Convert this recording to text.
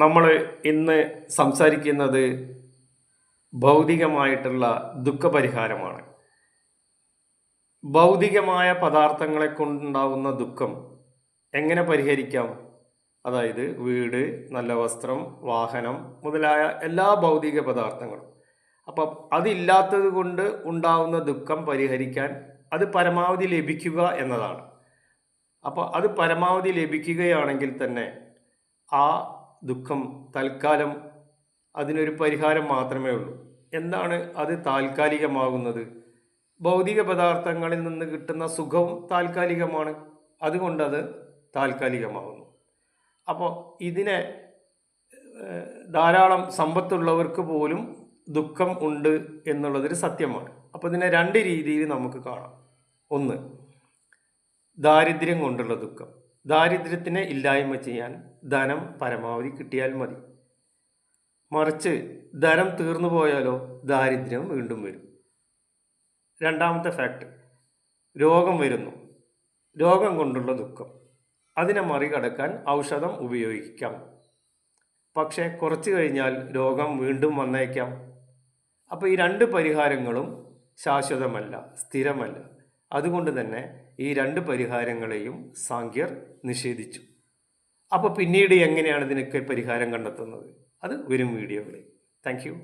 നമ്മൾ ഇന്ന് സംസാരിക്കുന്നത് ഭൗതികമായിട്ടുള്ള ദുഃഖപരിഹാരമാണ്. ഭൗതികമായ പദാർത്ഥങ്ങളെ കൊണ്ടുണ്ടാവുന്ന ദുഃഖം എങ്ങനെ പരിഹരിക്കാം? അതായത് വീട്, നല്ല വസ്ത്രം, വാഹനം മുതലായ എല്ലാ ഭൗതിക പദാർത്ഥങ്ങളും. അപ്പം അതില്ലാത്തത് കൊണ്ട് ഉണ്ടാവുന്ന ദുഃഖം പരിഹരിക്കാൻ അത് പരമാവധി ലഭിക്കുക എന്നതാണ്. അപ്പോൾ അത് പരമാവധി ലഭിക്കുകയാണെങ്കിൽ തന്നെ ആ ദുഃഖം തൽക്കാലം അതിനൊരു പരിഹാരം മാത്രമേ ഉള്ളൂ. എന്താണ് അത് താൽക്കാലികമാകുന്നത്? ഭൗതിക പദാർത്ഥങ്ങളിൽ നിന്ന് കിട്ടുന്ന സുഖവും താൽക്കാലികമാണ്, അതുകൊണ്ടത് താൽക്കാലികമാകുന്നു. അപ്പോൾ ഇതിനെ ധാരാളം സമ്പത്തുള്ളവർക്ക് പോലും ദുഃഖം ഉണ്ട് എന്നുള്ളതൊരു സത്യമാണ്. അപ്പോൾ ഇതിനെ രണ്ട് രീതിയിൽ നമുക്ക് കാണാം. ഒന്ന്, ദാരിദ്ര്യം കൊണ്ടുള്ള ദുഃഖം. ദാരിദ്ര്യത്തിനെ ഇല്ലായ്മ ചെയ്യാൻ ധനം പരമാവധി കിട്ടിയാൽ മതി. മറിച്ച് ധനം തീർന്നു പോയാലോ ദാരിദ്ര്യം വീണ്ടും വരും. രണ്ടാമത്തെ ഫാക്ട്, രോഗം വരുന്നു. രോഗം കൊണ്ടുള്ള ദുഃഖം, അതിനെ മറികടക്കാൻ ഔഷധം ഉപയോഗിക്കാം. പക്ഷേ കുറച്ച് കഴിഞ്ഞാൽ രോഗം വീണ്ടും വന്നേക്കാം. അപ്പോൾ ഈ രണ്ട് പരിഹാരങ്ങളും ശാശ്വതമല്ല, സ്ഥിരമല്ല. അതുകൊണ്ട് തന്നെ ഈ രണ്ട് പരിഹാരങ്ങളെയും സാങ്ക്യർ നിഷേധിച്ചു. അപ്പോൾ പിന്നീട് എങ്ങനെയാണ് ഇതിനൊക്കെ പരിഹാരം കണ്ടെത്തുന്നത്? അത് വരും വീഡിയോകളിൽ. Thank you.